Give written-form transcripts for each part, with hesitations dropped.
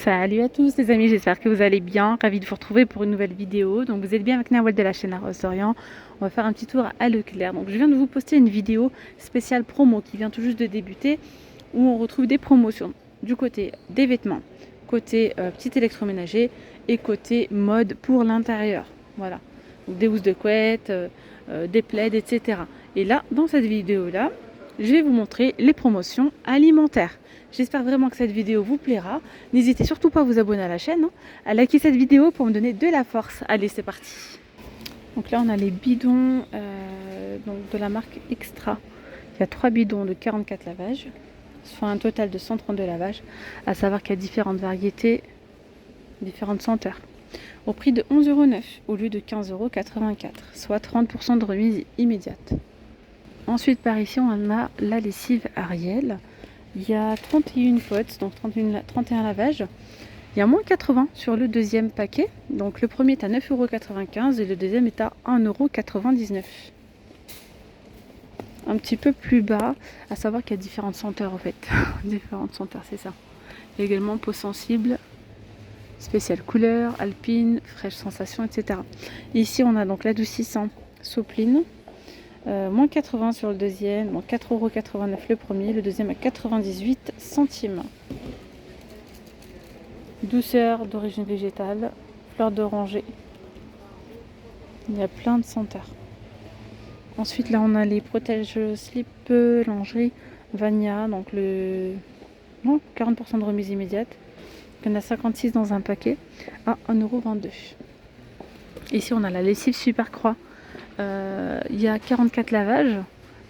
Salut à tous les amis, j'espère que vous allez bien. Ravi de vous retrouver pour une nouvelle vidéo. Donc vous êtes bien avec Nawal de la chaîne La Rose d'Orient. On va faire un petit tour à Leclerc. Donc je viens de vous poster une vidéo spéciale promo qui vient tout juste de débuter, où on retrouve des promotions du côté des vêtements, côté petit électroménager et côté mode pour l'intérieur. Voilà, donc des housses de couette, des plaids, etc. Et là, dans cette vidéo-là, je vais vous montrer les promotions alimentaires. J'espère vraiment que cette vidéo vous plaira. N'hésitez surtout pas à vous abonner à la chaîne, à liker cette vidéo pour me donner de la force. Allez, c'est parti. Donc là, on a les bidons donc de la marque Extra. Il y a 3 bidons de 44 lavages, soit un total de 132 lavages. À savoir qu'il y a différentes variétés, différentes senteurs. Au prix de 11,09 € au lieu de 15,84 €, soit 30% de remise immédiate. Ensuite, par ici, on a la lessive Ariel. Il y a 31 potes, donc 31 lavages. Il y a moins 80 sur le deuxième paquet. Donc le premier est à 9,95 € et le deuxième est à 1,99 €. Un petit peu plus bas, à savoir qu'il y a différentes senteurs en fait. Différentes senteurs, c'est ça. Il y a également peau sensible, spéciale couleur, alpine, fraîche sensation, etc. Et ici, on a donc l'adoucissant Sopline. Moins 80 sur le deuxième, donc 4,89 € le premier, le deuxième à 98 centimes. Douceur d'origine végétale, fleur d'oranger. Il y a plein de senteurs. Ensuite, là, on a les protège slip lingerie Vania, donc le 40% de remise immédiate. Il y en a 56 dans un paquet à 1,22 €. Ici, on a la lessive Super Croix. Il y a 44 lavages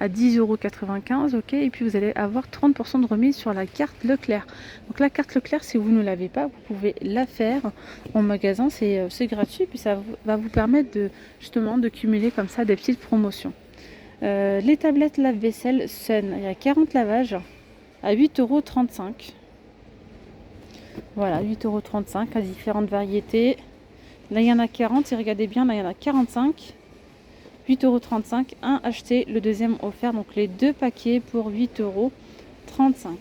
à 10,95 €, ok, et puis vous allez avoir 30% de remise sur la carte Leclerc. Donc la carte Leclerc, si vous ne l'avez pas, vous pouvez la faire en magasin, c'est gratuit, puis ça va vous permettre justement de cumuler comme ça des petites promotions. Les tablettes lave-vaisselle Sun, il y a 40 lavages à 8,35 €. Voilà, 8,35 € à différentes variétés. Là, il y en a 40, et regardez bien, là, il y en a 45. 8,35 €, un acheté, le deuxième offert, donc les deux paquets pour 8,35 €.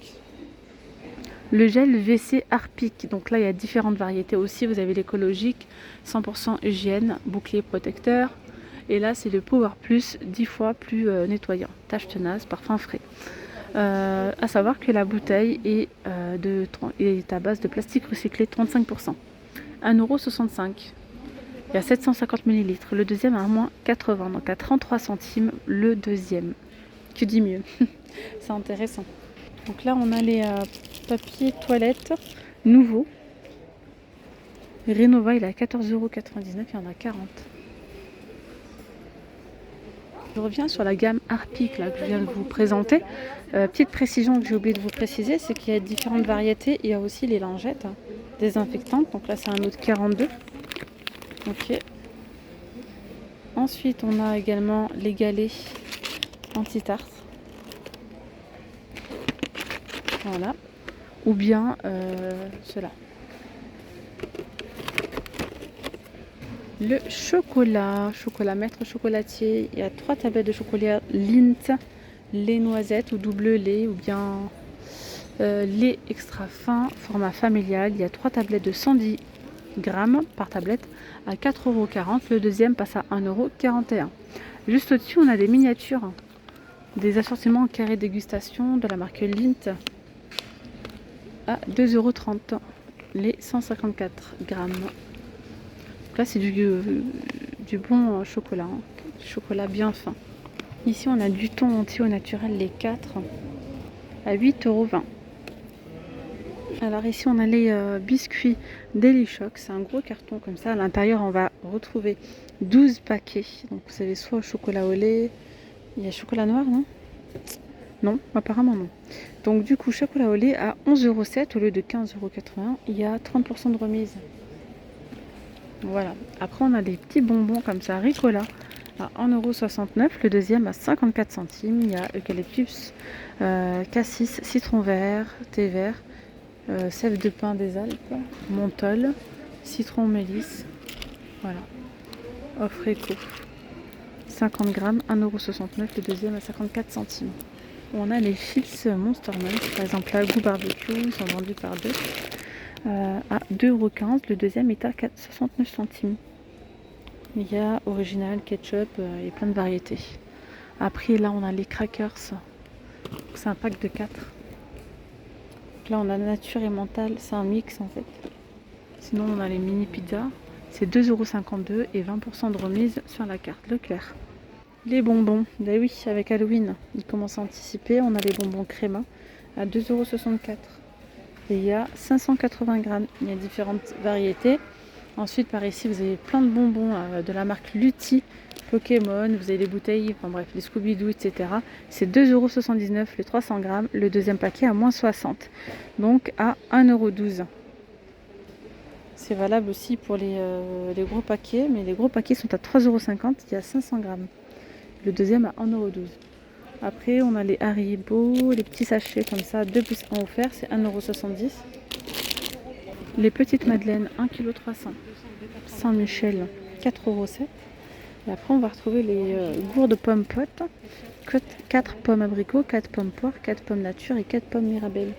Le gel WC Harpic, donc là il y a différentes variétés aussi, vous avez l'écologique, 100% hygiène, bouclier protecteur, et là c'est le Power Plus, 10 fois plus nettoyant, tache tenace, parfum frais. À savoir que la bouteille est à base de plastique recyclé 35%, 1,65 €. Il y a 750 ml, le deuxième à moins 80, donc à 33 centimes le deuxième. Que dis mieux. C'est intéressant. Donc là, on a les papiers toilettes nouveaux. Renova, il est à 14,99 €, il y en a 40. Je reviens sur la gamme Harpic là, que je viens de vous présenter. Petite précision que j'ai oublié de vous préciser, c'est qu'il y a différentes variétés. Il y a aussi les lingettes désinfectantes. Donc là, c'est un lot de 42. Ok. Ensuite, on a également les galets anti-tarte. Voilà. Ou bien cela. Le chocolat maître chocolatier. Il y a 3 tablettes de chocolat Lindt, lait noisette ou double lait, ou bien lait extra fin, format familial. Il y a 3 tablettes de 110 grammes par tablette à 4,40 €. Le deuxième passe à 1,41 €. Juste au-dessus, on a des miniatures, des assortiments en carré dégustation de la marque Lindt à 2,30 € les 154 grammes. Donc là, c'est du bon chocolat, chocolat bien fin. Ici, on a du thon entier au naturel, les 4 à 8,20 €. Alors ici on a les biscuits Delichoc, c'est un gros carton comme ça. À l'intérieur on va retrouver 12 paquets. Donc vous avez soit au chocolat au lait, il y a chocolat noir, non? Non, apparemment non. Donc du coup chocolat au lait à 11,07 € au lieu de 15,81 €, il y a 30% de remise. Voilà. Après on a des petits bonbons comme ça, Ricola à 1,69 €, le deuxième à 54 centimes. Il y a eucalyptus, cassis, citron vert, thé vert, sève de pin des Alpes, menthol, citron mélisse. Voilà. Offre éco. 50 grammes, 1,69 €, le deuxième à 54 centimes. On a les chips Monster Munch, par exemple là, goût barbecue, ils sont vendus par 2. à 2,15 €. Le deuxième est à 69 centimes. Il y a original, ketchup et plein de variétés. Après, là, on a les crackers. C'est un pack de 4. Là, on a nature et mental. C'est un mix, en fait. Sinon, on a les mini pizzas. C'est 2,52 € et 20% de remise sur la carte Leclerc. Les bonbons, ben oui, avec Halloween, ils commencent à anticiper. On a les bonbons créma à 2,64 €. Et il y a 580 grammes. Il y a différentes variétés. Ensuite, par ici, vous avez plein de bonbons de la marque Lutti, Pokémon. Vous avez les bouteilles, enfin bref, les Scooby-Doo, etc. C'est 2,79 € les 300 grammes. Le deuxième paquet à moins 60. Donc à 1,12 €. C'est valable aussi pour les gros paquets. Mais les gros paquets sont à 3,50 €. Il y a 500 grammes. Le deuxième à 1,12 €. Après, on a les Haribo, les petits sachets comme ça, 2 plus 1 offert, c'est 1,70 €. Les petites madeleines, 1,3 kg. Saint-Michel, 4,07 €. Et après, on va retrouver les gourdes pommes potes. 4 pommes abricots, 4 pommes poires, 4 pommes nature et 4 pommes mirabelle.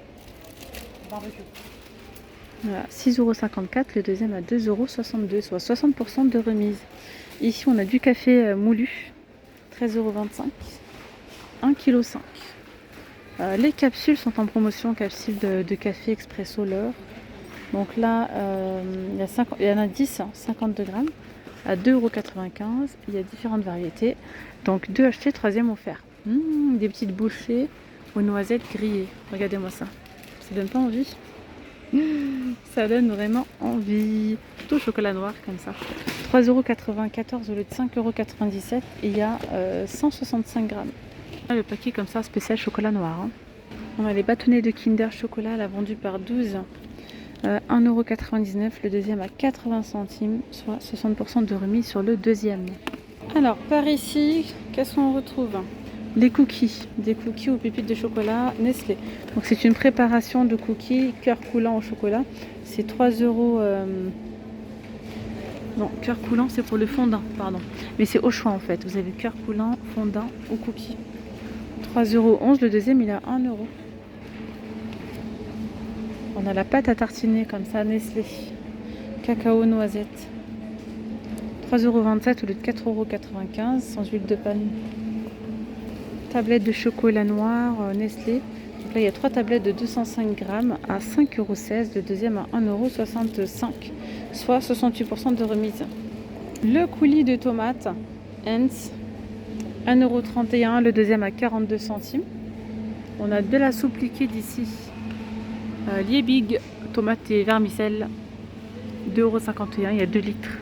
Voilà, 6,54 €. Le deuxième à 2,62 €, soit 60% de remise. Ici, on a du café moulu, 13,25 €. 1,5 kg. Les capsules sont en promotion, capsules de café expresso l'heure. Donc là, il y en a 10, 52 grammes, à 2,95 €. Il y a différentes variétés. Donc 2 achetés, troisième offert. Des petites bouchées aux noisettes grillées. Regardez-moi ça. Ça donne pas envie? Ça donne vraiment envie. Tout au chocolat noir comme ça. 3,94 € au lieu de 5,97 €. Et il y a 165 grammes. Le paquet comme ça, spécial chocolat noir. On a les bâtonnets de Kinder chocolat, là vendu par 12. 1,99 €. Le deuxième à 80 centimes, soit 60% de remise sur le deuxième. Alors, par ici, qu'est-ce qu'on retrouve? Les cookies, des cookies aux pépites de chocolat Nestlé. Donc c'est une préparation de cookies cœur coulant au chocolat. C'est 3 €. Non, cœur coulant c'est pour le fondant, pardon. Mais c'est au choix en fait. Vous avez cœur coulant, fondant ou cookies. 3,11 €. Le deuxième il est à 1 €. On a la pâte à tartiner comme ça, Nestlé. Cacao noisette. 3,27 € au lieu de 4,95 € sans huile de palme. Tablette de chocolat noir Nestlé. Donc là il y a 3 tablettes de 205 grammes à 5,16 €. Le deuxième à 1,65 €, soit 68% de remise. Le coulis de tomates Heinz, 1,31 €. Le deuxième à 42 centimes. On a de la soupe liquide ici. Liebig, tomates et vermicelle, 2,51 €. Il y a 2 litres.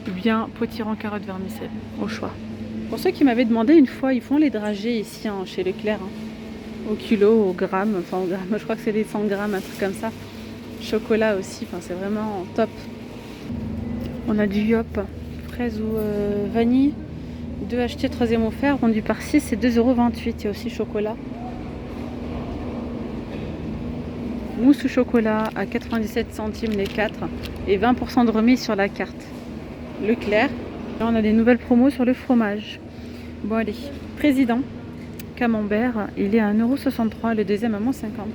Ou bien potiron carotte vermicelle, au choix. Pour ceux qui m'avaient demandé une fois, ils font les dragées ici chez Leclerc. Au kilo, au gramme, enfin au gramme, je crois que c'est des 100 grammes, un truc comme ça. Chocolat aussi, enfin c'est vraiment top. On a du Yop, fraise ou vanille. 2 achetés, troisième offert, vendu par 6, c'est 2,28 €. Il y a aussi chocolat. Mousse au chocolat à 97 centimes les 4 et 20% de remise sur la carte Leclerc. Là on a des nouvelles promos sur le fromage. Bon allez, président camembert, il est à 1,63 €. Le deuxième à moins 50,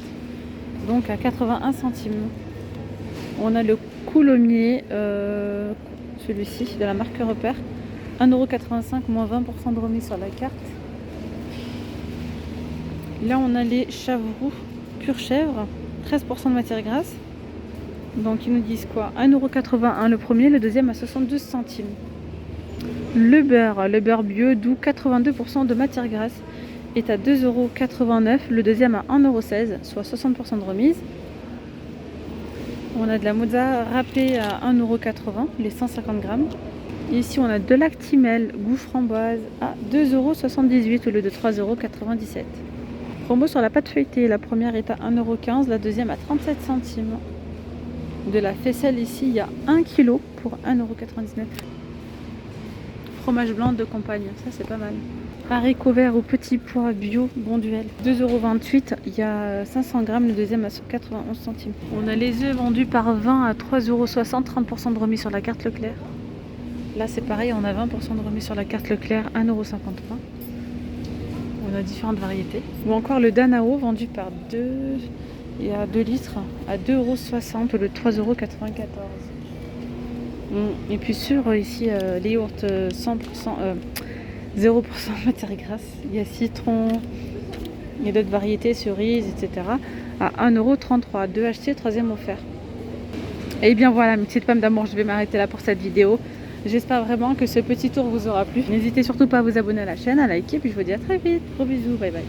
donc à 81 centimes. On a le coulommiers, celui-ci de la marque Repère, 1,85 € moins 20% de remise sur la carte. Là on a les chavroux pure chèvre, 13% de matière grasse. Donc ils nous disent quoi? 1,81 € le premier, le deuxième à 72 centimes. Le beurre bio doux, 82% de matière grasse, est à 2,89 €. Le deuxième à 1,16 €, soit 60% de remise. On a de la mozza râpée à 1,80 €, les 150 grammes. Ici on a de l'actimel goût framboise à 2,78 € au lieu de 3,97 €. Promo sur la pâte feuilletée, la première est à 1,15 €, la deuxième à 37 centimes. De la faisselle ici, il y a 1 kg pour 1,99 €. Fromage blanc de campagne, ça c'est pas mal. Haricots verts au petit pois bio, bon duel, 2,28 €. Il y a 500 grammes, le deuxième à 91 centimes. On a les œufs vendus par 20 à 3,60 €, 30% de remise sur la carte Leclerc. Là c'est pareil, on a 20% de remise sur la carte Leclerc, 1,53 €. On a différentes variétés. Ou encore le Danao vendu par 2 Et à 2 litres à 2,60 € au lieu de 3,94 €. Et puis sur ici, les yaourts 100%, 0% matière grasse. Il y a citron, il y a d'autres variétés, cerises, etc. À 1,33 €. 2 achetés, troisième offert. Et bien voilà, mes petites pommes d'amour, je vais m'arrêter là pour cette vidéo. J'espère vraiment que ce petit tour vous aura plu. N'hésitez surtout pas à vous abonner à la chaîne, à liker, puis je vous dis à très vite. Gros bisous, bye bye.